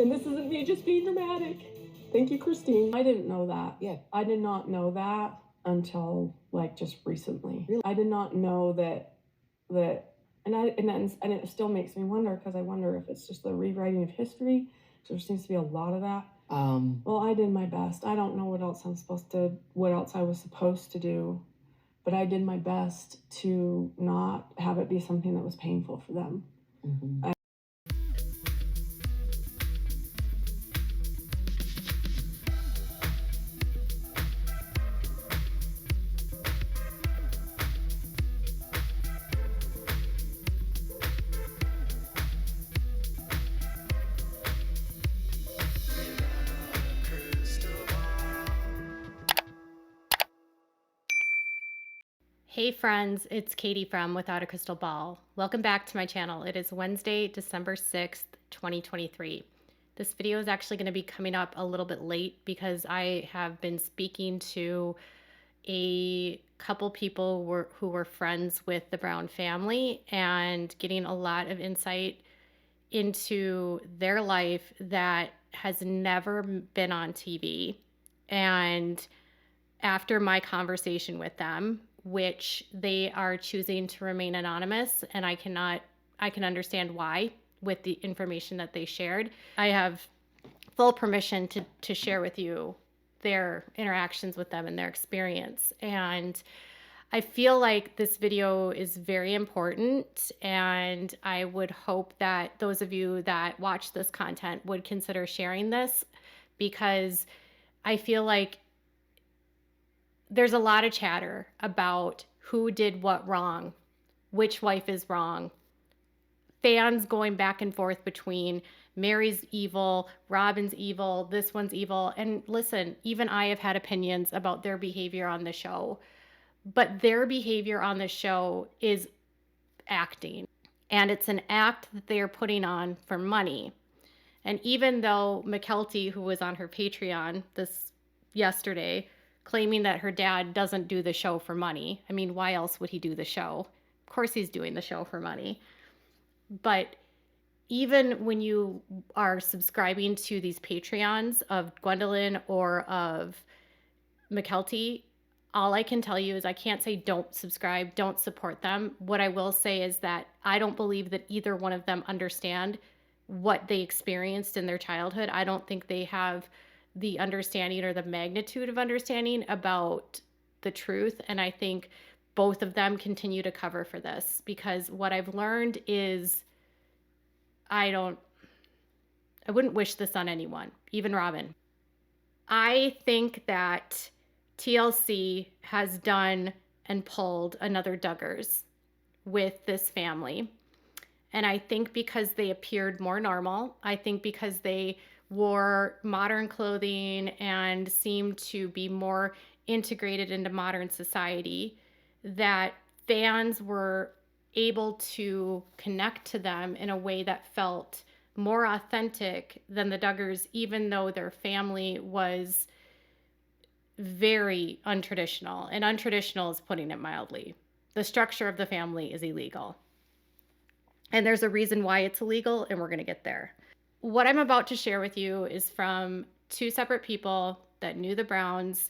And this isn't me just being dramatic. Thank you, Christine. I didn't know that. Yeah. I did not know that until like just recently. Really? I did not know that, and it still makes me wonder, because I wonder if it's just the rewriting of history. So there seems to be a lot of that. Well, I did my best. I don't know what else I was supposed to do, but I did my best to not have it be something that was painful for them. Mm-hmm. Hey friends, it's Katie from Without a Crystal Ball. Welcome back to my channel. It is Wednesday, December 6th, 2023. This video is actually going to be coming up a little bit late because I have been speaking to a couple people who were friends with the Brown family and getting a lot of insight into their life that has never been on TV. And after my conversation with them, which they are choosing to remain anonymous, and I can understand why with the information that they shared. I have full permission to share with you their interactions with them and their experience. And I feel like this video is very important, and I would hope that those of you that watch this content would consider sharing this, because I feel like there's a lot of chatter about who did what wrong, which wife is wrong, fans going back and forth between Mary's evil, Robyn's evil, this one's evil. And listen, even I have had opinions about their behavior on the show, but their behavior on the show is acting, and it's an act that they are putting on for money. And even though McKelty, who was on her Patreon yesterday, claiming that her dad doesn't do the show for money. I mean, why else would he do the show? Of course he's doing the show for money. But even when you are subscribing to these Patreons of Gwendolyn or of McKelty, all I can tell you is I can't say don't subscribe, don't support them. What I will say is that I don't believe that either one of them understand what they experienced in their childhood. I don't think they have the understanding or the magnitude of understanding about the truth. And I think both of them continue to cover for this, because what I've learned is I wouldn't wish this on anyone, even Robyn. I think that TLC has done and pulled another Duggars with this family. And I think because they appeared more normal, I think because they wore modern clothing and seemed to be more integrated into modern society, that fans were able to connect to them in a way that felt more authentic than the Duggars, even though their family was very untraditional. And untraditional is putting it mildly. The structure of the family is illegal. And there's a reason why it's illegal, and we're going to get there. What I'm about to share with you is from two separate people that knew the Browns.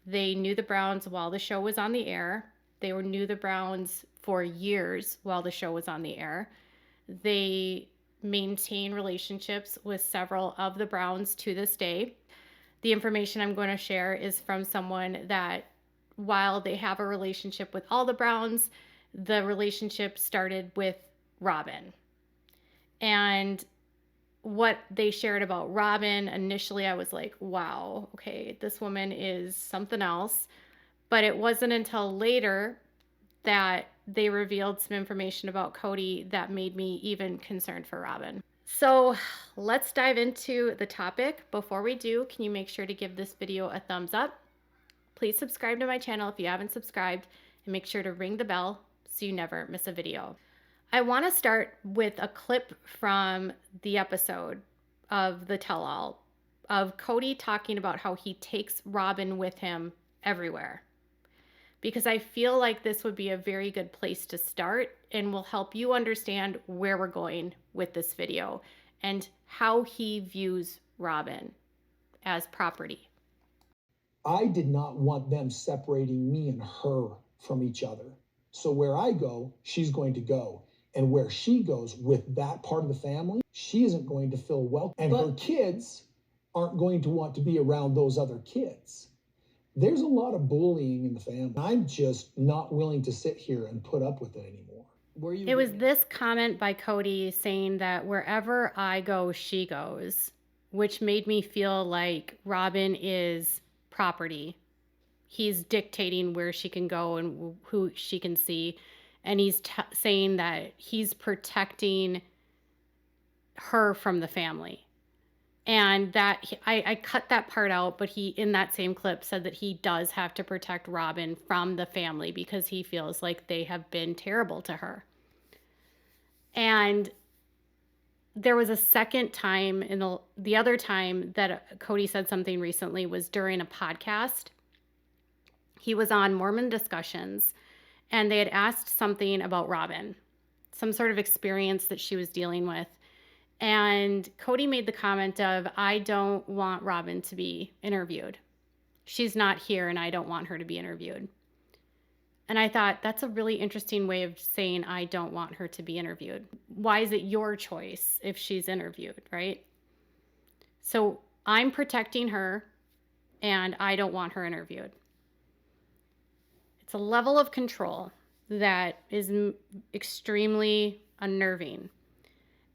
They knew the Browns while the show was on the air. They knew the Browns for years while the show was on the air. They maintain relationships with several of the Browns to this day. The information I'm going to share is from someone that, while they have a relationship with all the Browns, the relationship started with Robyn. And what they shared about Robyn, initially I was like, wow, okay, this woman is something else. But it wasn't until later that they revealed some information about Kody that made me even concerned for Robyn. So let's dive into the topic. Before we do, can you make sure to give this video a thumbs up? Please subscribe to my channel if you haven't subscribed, and make sure to ring the bell so you never miss a video. I want to start with a clip from the episode of the tell-all of Kody talking about how he takes Robyn with him everywhere, because I feel like this would be a very good place to start and will help you understand where we're going with this video and how he views Robyn as property. I did not want them separating me and her from each other. So where I go, she's going to go. And where she goes with that part of the family, she isn't going to feel welcome. And her kids aren't going to want to be around those other kids. There's a lot of bullying in the family. I'm just not willing to sit here and put up with it anymore. It was this comment by Kody saying that wherever I go, she goes, which made me feel like Robyn is property. He's dictating where she can go and who she can see. And he's saying that he's protecting her from the family. And that I cut that part out, but he, in that same clip, said that he does have to protect Robyn from the family because he feels like they have been terrible to her. And there was a second time, in the other time that Kody said something recently was during a podcast. He was on Mormon Discussions, and they had asked something about Robyn, some sort of experience that she was dealing with. And Kody made the comment of, I don't want Robyn to be interviewed. She's not here, and I don't want her to be interviewed. And I thought, that's a really interesting way of saying, I don't want her to be interviewed. Why is it your choice if she's interviewed, right? So I'm protecting her, and I don't want her interviewed. It's a level of control that is extremely unnerving.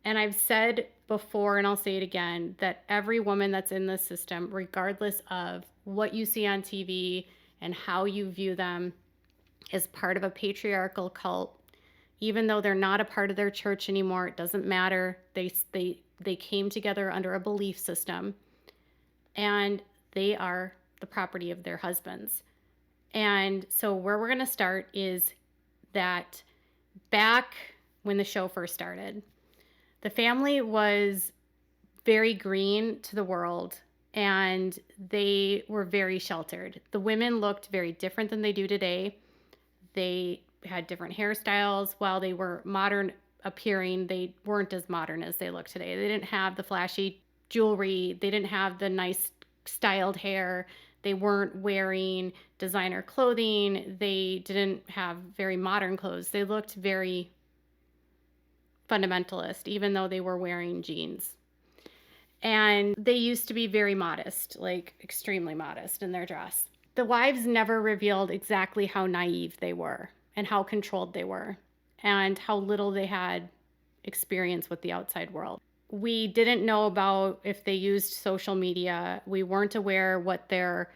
And I've said before, and I'll say it again, that every woman that's in this system, regardless of what you see on TV and how you view them, is part of a patriarchal cult. Even though they're not a part of their church anymore, it doesn't matter. They came together under a belief system, and they are the property of their husbands. And so where we're going to start is that back when the show first started, the family was very green to the world, and they were very sheltered. The women looked very different than they do today. They had different hairstyles. While they were modern appearing, they weren't as modern as they look today. They didn't have the flashy jewelry. They didn't have the nice styled hair. They weren't wearing designer clothing. They didn't have very modern clothes. They looked very fundamentalist, even though they were wearing jeans. And they used to be very modest, like extremely modest in their dress. The wives never revealed exactly how naive they were and how controlled they were and how little they had experience with the outside world. We didn't know about if they used social media. We weren't aware what their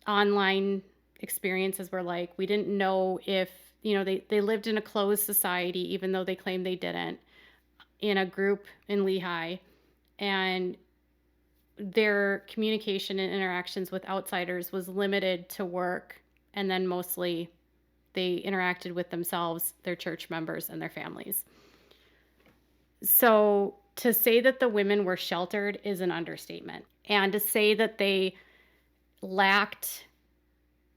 online experiences were like. We didn't know if, they lived in a closed society, even though they claimed they didn't, in a group in Lehigh. And their communication and interactions with outsiders was limited to work, and then mostly they interacted with themselves, their church members, and their families. So to say that the women were sheltered is an understatement. And to say that they lacked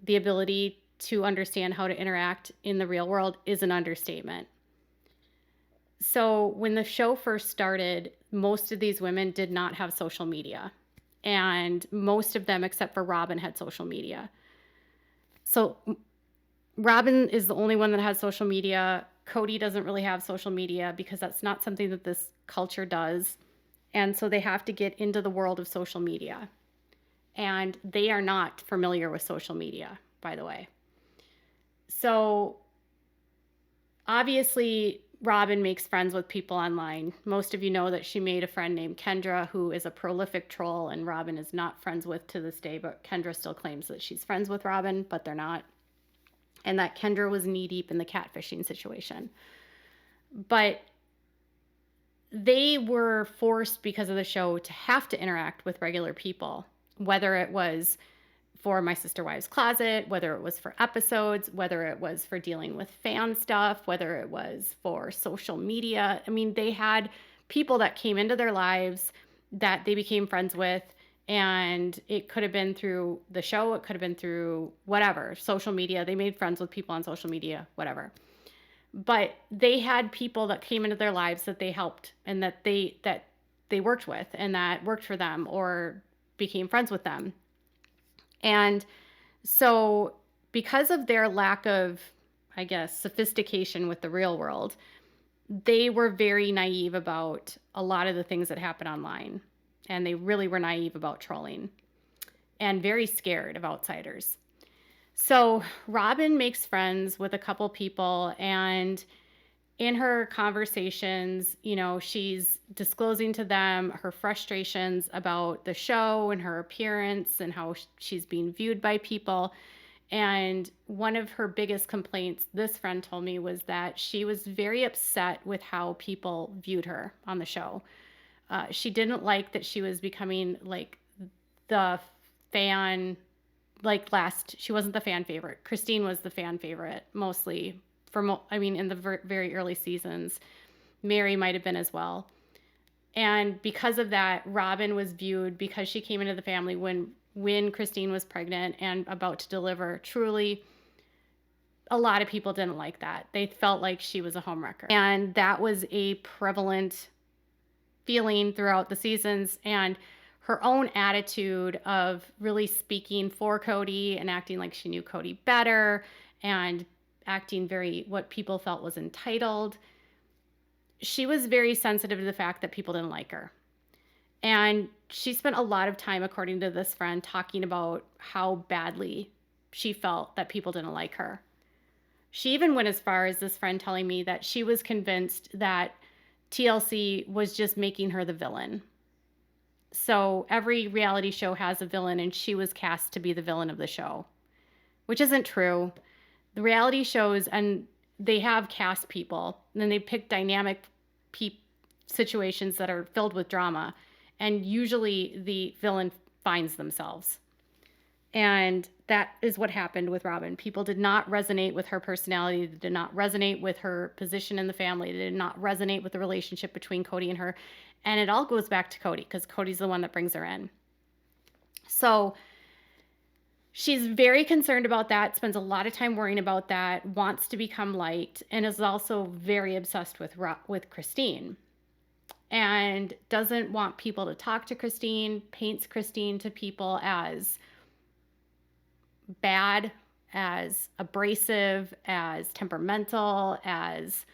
the ability to understand how to interact in the real world is an understatement. So when the show first started, most of these women did not have social media. And most of them, except for Robyn, had social media. So Robyn is the only one that has social media. Kody doesn't really have social media because that's not something that this culture does. And so they have to get into the world of social media. And they are not familiar with social media, by the way. So obviously, Robyn makes friends with people online. Most of you know that she made a friend named Kendra, who is a prolific troll, and Robyn is not friends with to this day, but Kendra still claims that she's friends with Robyn, but they're not. And that Kendra was knee-deep in the catfishing situation. But they were forced, because of the show, to have to interact with regular people, whether it was for My Sister Wives Closet, whether it was for episodes, whether it was for dealing with fan stuff, whether it was for social media. I mean, they had people that came into their lives that they became friends with, and it could have been through the show, it could have been through whatever, social media. They made friends with people on social media, whatever. But they had people that came into their lives that they helped and that they worked with and that worked for them or became friends with them. And so because of their lack of, I guess, sophistication with the real world, they were very naive about a lot of the things that happen online. And they really were naive about trolling and very scared of outsiders. So Robyn makes friends with a couple people, and in her conversations, you know, she's disclosing to them her frustrations about the show and her appearance and how she's being viewed by people. And one of her biggest complaints, this friend told me, was that she was very upset with how people viewed her on the show. She didn't like that she was becoming like the fan, she wasn't the fan favorite. Christine was the fan favorite mostly in the very early seasons. Mary might have been as well. And because of that, Robyn was viewed, because she came into the family when Christine was pregnant and about to deliver, truly, a lot of people didn't like that. They felt like she was a homewrecker. And that was a prevalent feeling throughout the seasons. And her own attitude of really speaking for Kody and acting like she knew Kody better and acting very what people felt was entitled. She was very sensitive to the fact that people didn't like her. And she spent a lot of time, according to this friend, talking about how badly she felt that people didn't like her. She even went as far as this friend telling me that she was convinced that TLC was just making her the villain. So every reality show has a villain, and she was cast to be the villain of the show, which isn't true. The reality shows, and they have cast people, and then they pick dynamic situations that are filled with drama, and usually the villain finds themselves. And that is what happened with Robyn. People did not resonate with her personality. They did not resonate with her position in the family. They did not resonate with the relationship between Kody and her. And it all goes back to Kody, because Cody's the one that brings her in. So she's very concerned about that, spends a lot of time worrying about that, wants to become liked, and is also very obsessed with Christine. And doesn't want people to talk to Christine, paints Christine to people as bad, as abrasive, as temperamental, as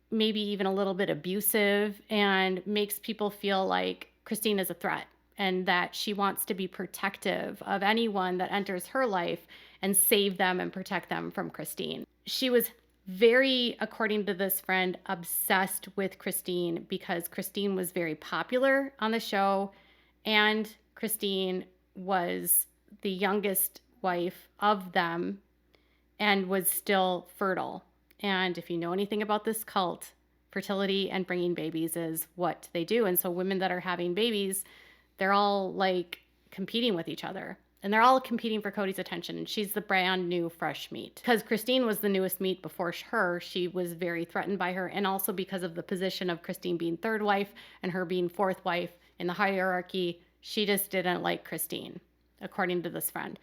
maybe even a little bit abusive, and makes people feel like Christine is a threat and that she wants to be protective of anyone that enters her life and save them and protect them from Christine. She was very, according to this friend, obsessed with Christine because Christine was very popular on the show, and Christine was the youngest wife of them and was still fertile. And if you know anything about this cult, fertility and bringing babies is what they do. And so women that are having babies, they're all like competing with each other. And they're all competing for Kody's attention. And she's the brand new fresh meat. Because Christine was the newest meat before her, she was very threatened by her. And also because of the position of Christine being third wife and her being fourth wife in the hierarchy, she just didn't like Christine, according to this friend.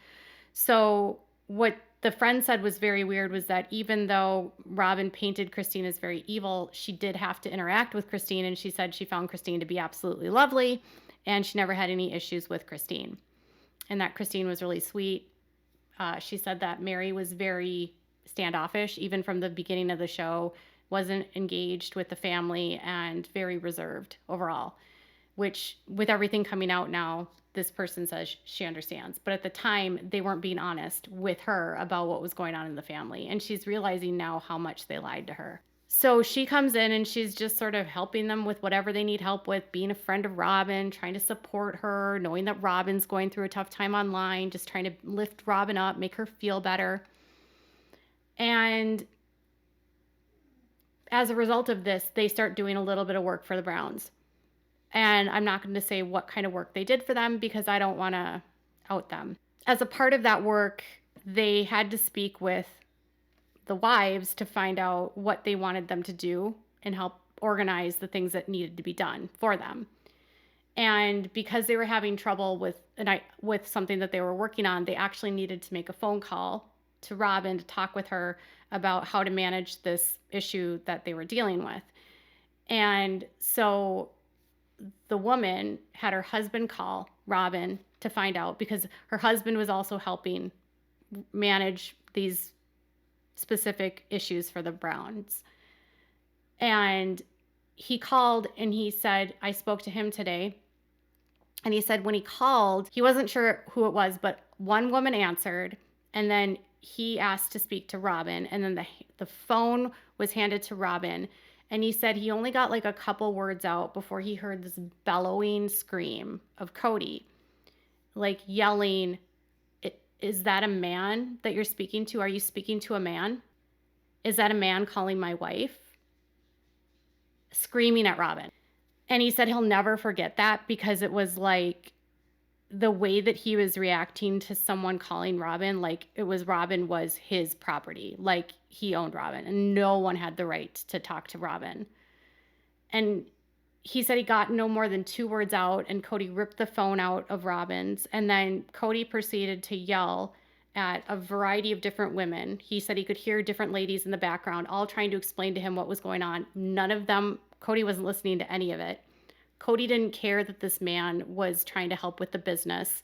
So what the friend said was very weird was that even though Robyn painted Christine as very evil, she did have to interact with Christine. And she said she found Christine to be absolutely lovely. And she never had any issues with Christine. And that Christine was really sweet. She said that Mary was very standoffish, even from the beginning of the show, wasn't engaged with the family, and very reserved overall, which with everything coming out now, this person says she understands. But at the time, they weren't being honest with her about what was going on in the family. And she's realizing now how much they lied to her. So she comes in and she's just sort of helping them with whatever they need help with, being a friend of Robyn, trying to support her, knowing that Robyn's going through a tough time online, just trying to lift Robyn up, make her feel better. And as a result of this, they start doing a little bit of work for the Browns. And I'm not going to say what kind of work they did for them because I don't want to out them. As a part of that work, they had to speak with the wives to find out what they wanted them to do and help organize the things that needed to be done for them. And because they were having trouble with something that they were working on, they actually needed to make a phone call to Robyn to talk with her about how to manage this issue that they were dealing with. And so the woman had her husband call Robyn to find out, because her husband was also helping manage these specific issues for the Browns. And he called and he said, I spoke to him today. And he said when he called, he wasn't sure who it was, but one woman answered. And then he asked to speak to Robyn. And then the phone was handed to Robyn. And he said he only got like a couple words out before he heard this bellowing scream of Kody, like yelling, is that a man that you're speaking to? Are you speaking to a man? Is that a man calling my wife? Screaming at Robyn. And he said he'll never forget that, because it was like the way that he was reacting to someone calling Robyn, like it was Robyn was his property, like he owned Robyn and no one had the right to talk to Robyn. And he said he got no more than 2 words out, and Kody ripped the phone out of Robyn's. And then Kody proceeded to yell at a variety of different women. He said he could hear different ladies in the background, all trying to explain to him what was going on. None of them, Kody wasn't listening to any of it. Kody didn't care that this man was trying to help with the business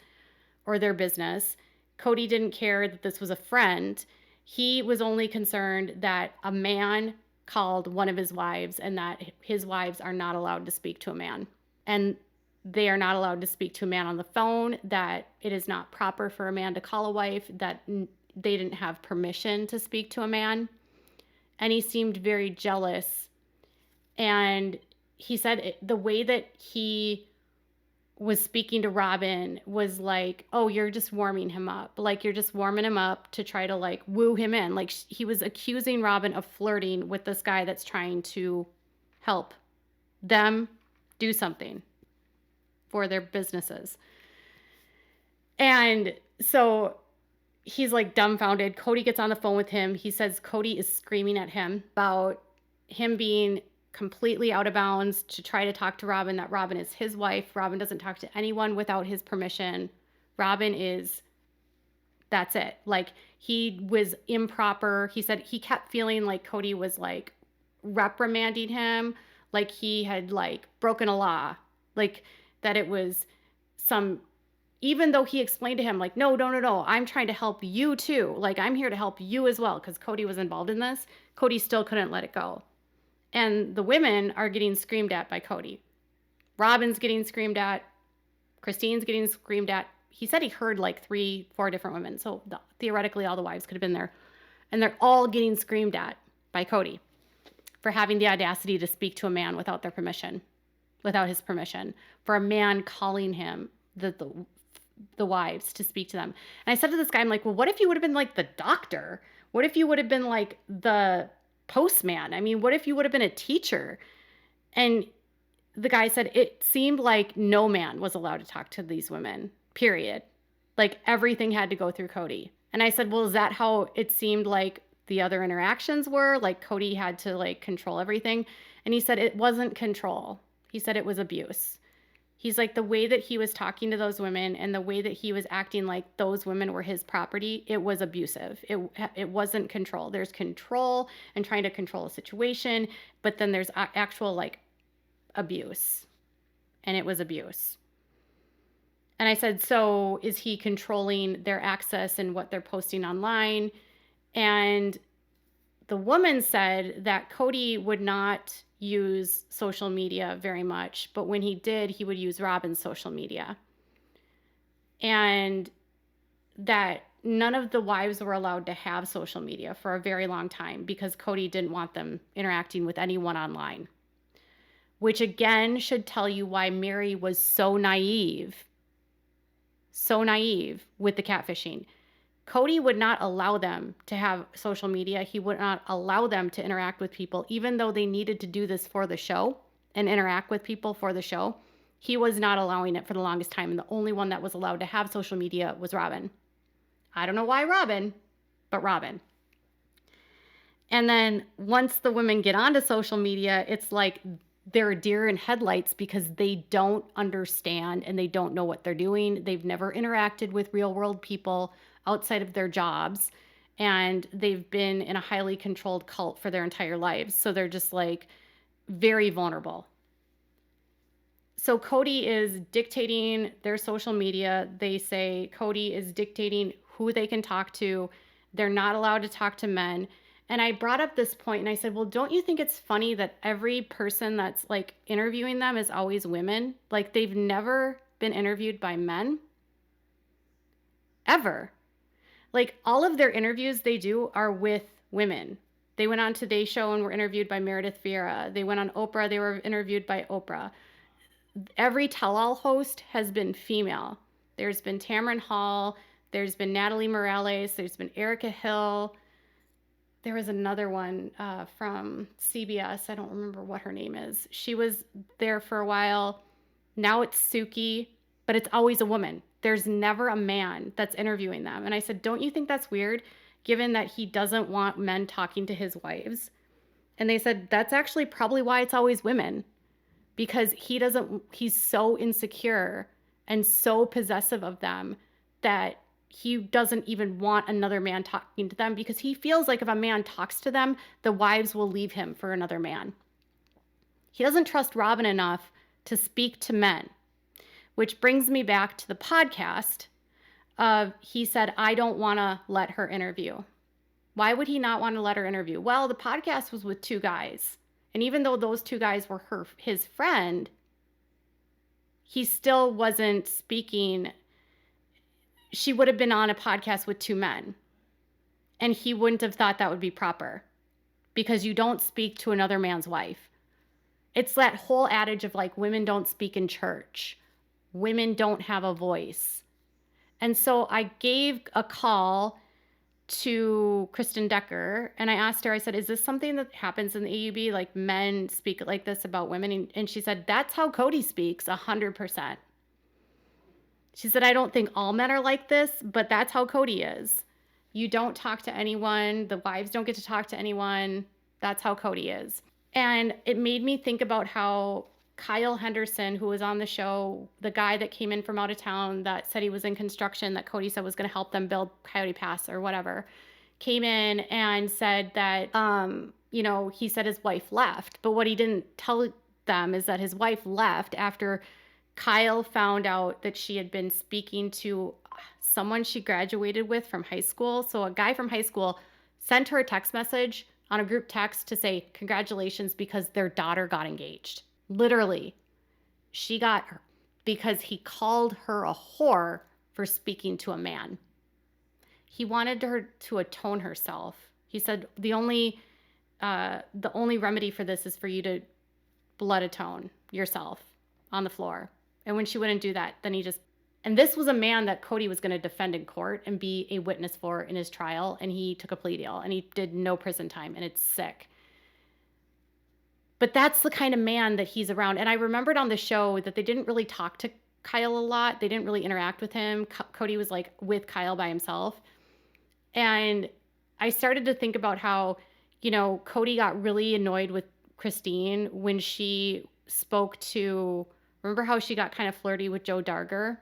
or their business. Kody didn't care that this was a friend. He was only concerned that a man called one of his wives, and that his wives are not allowed to speak to a man. And they are not allowed to speak to a man on the phone, that it is not proper for a man to call a wife, that they didn't have permission to speak to a man. And he seemed very jealous. And he said the way that he was speaking to Robyn was like, oh, you're just warming him up. Like, you're just warming him up to try to like woo him in. Like, he was accusing Robyn of flirting with this guy that's trying to help them do something for their businesses. And so he's like dumbfounded. Kody gets on the phone with him. He says Kody is screaming at him about him being completely out of bounds to try to talk to Robyn, that Robyn is his wife. Robyn doesn't talk to anyone without his permission. Robyn is, that's it. Like, he was improper. He said he kept feeling like Kody was like reprimanding him, like he had like broken a law, like that it was some, even though he explained to him like, no, I'm trying to help you too. Like, I'm here to help you as well, because Kody was involved in this. Cody still couldn't let it go. And the women are getting screamed at by Kody. Robyn's getting screamed at. Christine's getting screamed at. He said he heard like 3-4 different women. So theoretically, all the wives could have been there. And they're all getting screamed at by Kody for having the audacity to speak to a man without their permission, without his permission, for a man calling him the wives to speak to them. And I said to this guy, I'm like, well, what if you would have been like the doctor? What if you would have been like the postman? I mean, what if you would have been a teacher? And the guy said it seemed like no man was allowed to talk to these women, period. Like, everything had to go through Kody. And I said, well, is that how it seemed like the other interactions were? Like, Kody had to like control everything? And he said it wasn't control. He said it was abuse. He's like, the way that he was talking to those women and the way that he was acting like those women were his property, it was abusive. It wasn't control. There's control and trying to control a situation, but then there's actual like abuse. And it was abuse. And I said, so is he controlling their access and what they're posting online? And the woman said that Kody would not use social media very much, but when he did, he would use Robyn's social media. And that none of the wives were allowed to have social media for a very long time because Kody didn't want them interacting with anyone online. Which again should tell you why Mary was so naive with the catfishing. Kody would not allow them to have social media. He would not allow them to interact with people, even though they needed to do this for the show and interact with people for the show. He was not allowing it for the longest time. And the only one that was allowed to have social media was Robyn. I don't know why Robyn, but Robyn. And then once the women get onto social media, it's like they're a deer in headlights because they don't understand and they don't know what they're doing. They've never interacted with real world people outside of their jobs, and they've been in a highly controlled cult for their entire lives. So they're just like very vulnerable. So Kody is dictating their social media. They say Kody is dictating who they can talk to. They're not allowed to talk to men. And I brought up this point and I said, well, don't you think it's funny that every person that's like interviewing them is always women? Like they've never been interviewed by men ever. Like all of their interviews they do are with women. They went on Today Show and were interviewed by Meredith Vieira. They went on Oprah. They were interviewed by Oprah. Every tell-all host has been female. There's been Tamron Hall. There's been Natalie Morales. There's been Erica Hill. There was another one from CBS. I don't remember what her name is. She was there for a while. Now it's Suki, but it's always a woman. There's never a man that's interviewing them. And I said, don't you think that's weird, given that he doesn't want men talking to his wives? And they said, that's actually probably why it's always women, because he's so insecure and so possessive of them that he doesn't even want another man talking to them, because he feels like if a man talks to them, the wives will leave him for another man. He doesn't trust Robyn enough to speak to men, which brings me back to the podcast of he said, I don't want to let her interview. Why would he not want to let her interview? Well, the podcast was with two guys. And even though those two guys were his friend, he still wasn't speaking. She would have been on a podcast with two men. And he wouldn't have thought that would be proper, because you don't speak to another man's wife. It's that whole adage of like, women don't speak in church. Women don't have a voice. And so I gave a call to Kristen Decker and I asked her, I said, is this something that happens in the AUB? Like men speak like this about women? And she said, that's how Kody speaks 100%. She said, I don't think all men are like this, but that's how Kody is. You don't talk to anyone. The wives don't get to talk to anyone. That's how Kody is. And it made me think about how Kyle Henderson, who was on the show, the guy that came in from out of town that said he was in construction, that Kody said was going to help them build Coyote Pass or whatever, came in and said that, he said his wife left. But what he didn't tell them is that his wife left after Kyle found out that she had been speaking to someone she graduated with from high school. So a guy from high school sent her a text message on a group text to say, congratulations, because their daughter got engaged. Literally, she got her because he called her a whore for speaking to a man. He wanted her to atone herself. He said the only remedy for this is for you to blood atone yourself on the floor. And when she wouldn't do that, then and this was a man that Kody was going to defend in court and be a witness for in his trial. And he took a plea deal and he did no prison time, and it's sick. But that's the kind of man that he's around. And I remembered on the show that they didn't really talk to Kyle a lot. They didn't really interact with him. Kody was like with Kyle by himself. And I started to think about how, Kody got really annoyed with Christine when she spoke to, remember how she got kind of flirty with Joe Darger?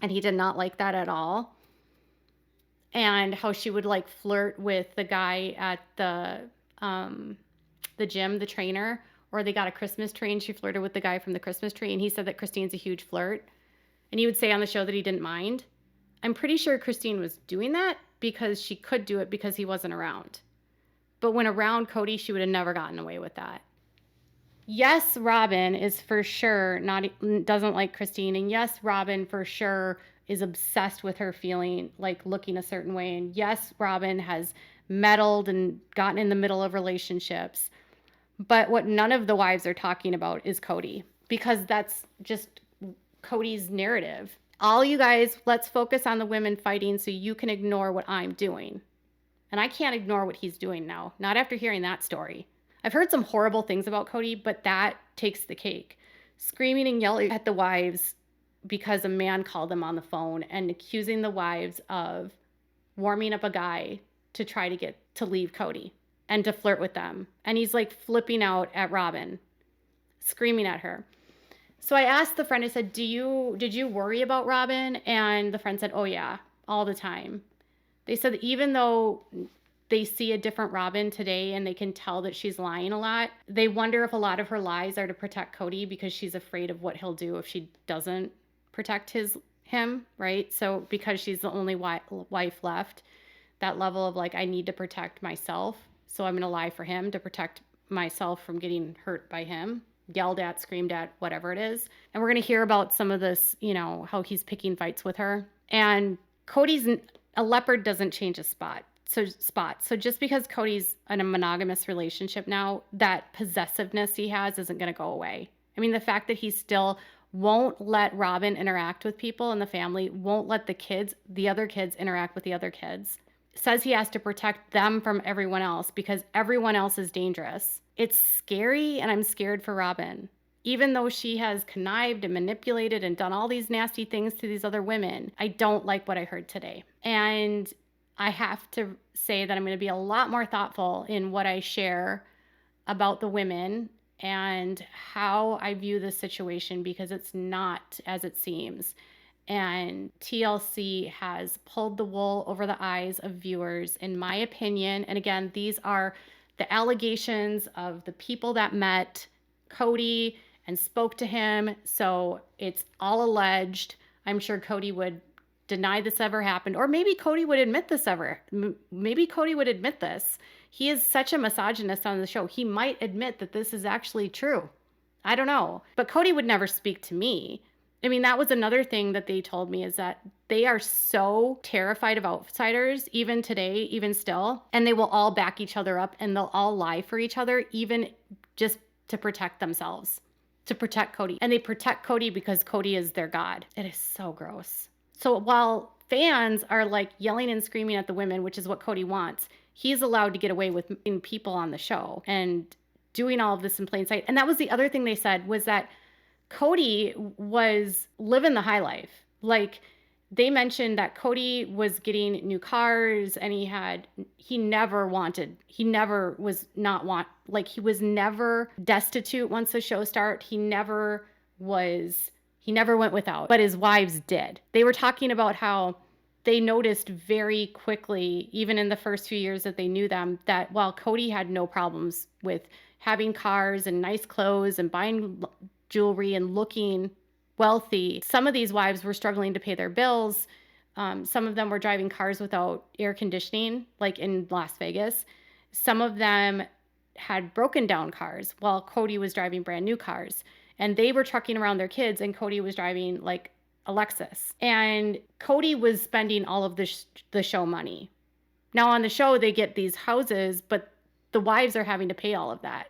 And he did not like that at all. And how she would like flirt with the guy at the gym, the trainer, or they got a Christmas tree and she flirted with the guy from the Christmas tree. And he said that Christine's a huge flirt. And he would say on the show that he didn't mind. I'm pretty sure Christine was doing that because she could do it because he wasn't around. But when around Kody, she would have never gotten away with that. Yes, Robyn is for sure doesn't like Christine. And yes, Robyn for sure is obsessed with her feeling like looking a certain way. And yes, Robyn has meddled and gotten in the middle of relationships. But what none of the wives are talking about is Kody, because that's just Kody's narrative. All you guys, let's focus on the women fighting so you can ignore what I'm doing. And I can't ignore what he's doing now, not after hearing that story. I've heard some horrible things about Kody, but that takes the cake. Screaming and yelling at the wives because a man called them on the phone and accusing the wives of warming up a guy to try to get to leave Kody and to flirt with them. And he's like flipping out at Robyn, screaming at her. So I asked the friend, I said, did you worry about Robyn? And the friend said, oh yeah, all the time. They said that even though they see a different Robyn today and they can tell that she's lying a lot. They wonder if a lot of her lies are to protect Kody because she's afraid of what he'll do if she doesn't protect him, right? So because she's the only wife left, that level of like, I need to protect myself, so I'm going to lie for him to protect myself from getting hurt by him, yelled at, screamed at, whatever it is. And we're going to hear about some of this, you know, how he's picking fights with her. And a leopard doesn't change a spot. So just because Kody's in a monogamous relationship now, that possessiveness he has isn't going to go away. I mean, the fact that he still won't let Robyn interact with people in the family, won't let the other kids interact with the other kids, says he has to protect them from everyone else because everyone else is dangerous. It's scary, and I'm scared for Robyn. Even though she has connived and manipulated and done all these nasty things to these other women, I don't like what I heard today. And I have to say that I'm going to be a lot more thoughtful in what I share about the women and how I view this situation, because it's not as it seems. And TLC has pulled the wool over the eyes of viewers, in my opinion. And again, these are the allegations of the people that met Kody and spoke to him. So it's all alleged. I'm sure Kody would deny this ever happened, or maybe Kody would admit this maybe Kody would admit this. He is such a misogynist on the show. He might admit that this is actually true. I don't know. But Kody would never speak to me. I mean, that was another thing that they told me, is that they are so terrified of outsiders, even today, even still, and they will all back each other up and they'll all lie for each other, even just to protect themselves, to protect Kody. And they protect Kody because Kody is their god. It is so gross. So while fans are like yelling and screaming at the women, which is what Kody wants, he's allowed to get away with people on the show and doing all of this in plain sight. And that was the other thing they said, was that Kody was living the high life. Like, they mentioned that Kody was getting new cars, and he never was never destitute once the show started. He never went without, but his wives did. They were talking about how they noticed very quickly, even in the first few years that they knew them, that while Kody had no problems with having cars and nice clothes and buying jewelry and looking wealthy, some of these wives were struggling to pay their bills. Some of them were driving cars without air conditioning, like in Las Vegas. Some of them had broken down cars while Kody was driving brand new cars. And they were trucking around their kids, and Kody was driving like a Lexus. And Kody was spending all of the show money. Now on the show, they get these houses, but the wives are having to pay all of that.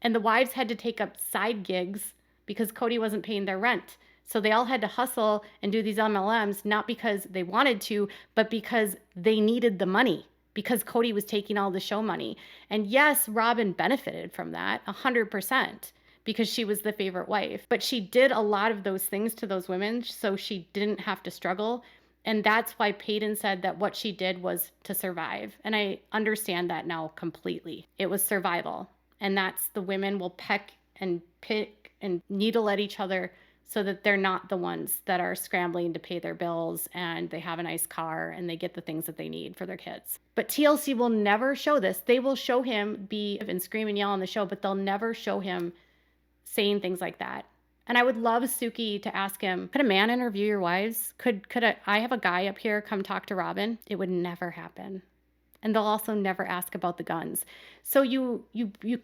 And the wives had to take up side gigs because Kody wasn't paying their rent. So they all had to hustle and do these MLMs, not because they wanted to, but because they needed the money, because Kody was taking all the show money. And yes, Robyn benefited from that 100%. Because she was the favorite wife. But she did a lot of those things to those women, so she didn't have to struggle. And that's why Payton said that what she did was to survive. And I understand that now completely. It was survival. And that's, the women will peck and pick and needle at each other so that they're not the ones that are scrambling to pay their bills, and they have a nice car and they get the things that they need for their kids. But TLC will never show this. They will show him and scream and yell on the show, but they'll never show him saying things like that. And I would love Suki to ask him, could a man interview your wives? I have a guy up here come talk to Robyn? It would never happen. And they'll also never ask about the guns. So you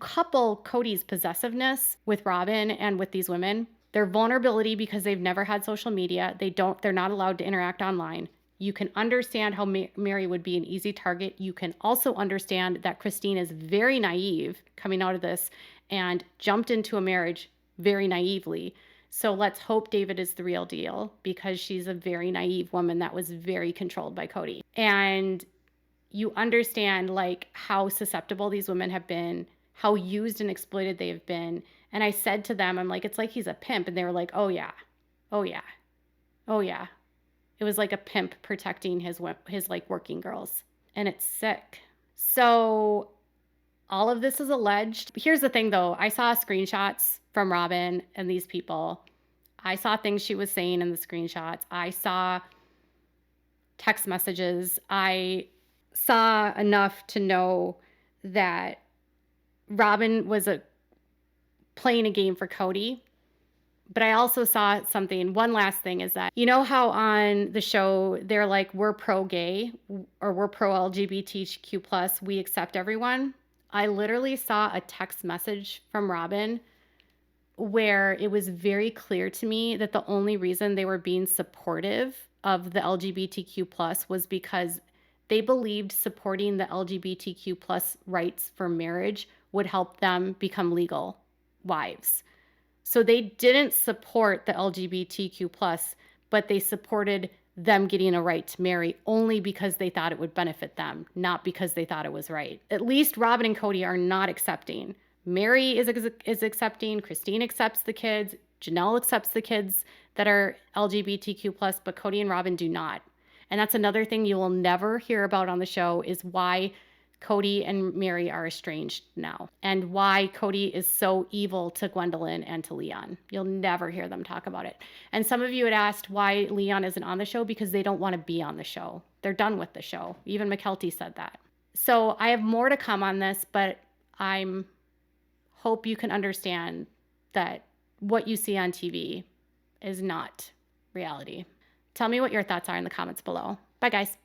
couple Kody's possessiveness with Robyn and with these women, their vulnerability because they've never had social media. They're not allowed to interact online. You can understand how Mary would be an easy target. You can also understand that Christine is very naive coming out of this and jumped into a marriage very naively. So let's hope David is the real deal, because she's a very naive woman that was very controlled by Kody. And you understand like how susceptible these women have been, how used and exploited they have been. And I said to them, I'm like, it's like he's a pimp. And they were like, oh yeah, oh yeah, oh yeah. It was like a pimp protecting his like working girls. And it's sick. So all of this is alleged. Here's the thing though. I saw screenshots from Robyn and these people. I saw things she was saying in the screenshots. I saw text messages. I saw enough to know that Robyn was playing a game for Kody. But I also saw something. One last thing is that, you know how on the show they're like, we're pro-gay or we're pro-LGBTQ plus, we accept everyone. I literally saw a text message from Robyn where it was very clear to me that the only reason they were being supportive of the LGBTQ plus was because they believed supporting the LGBTQ plus rights for marriage would help them become legal wives. So they didn't support the LGBTQ plus, but they supported them getting a right to marry only because they thought it would benefit them, not because they thought it was right. At least Robyn and Kody are not accepting. Mary is accepting. Christine accepts the kids. Janelle accepts the kids that are LGBTQ plus, but Kody and Robyn do not. And that's another thing you will never hear about on the show is why Kody and Mary are estranged now and why Kody is so evil to Gwendolyn and to Leon. You'll never hear them talk about it. And some of you had asked why Leon isn't on the show because they don't want to be on the show. They're done with the show. Even McKelty said that. So I have more to come on this, but I'm hope you can understand that what you see on TV is not reality. Tell me what your thoughts are in the comments below. Bye, guys.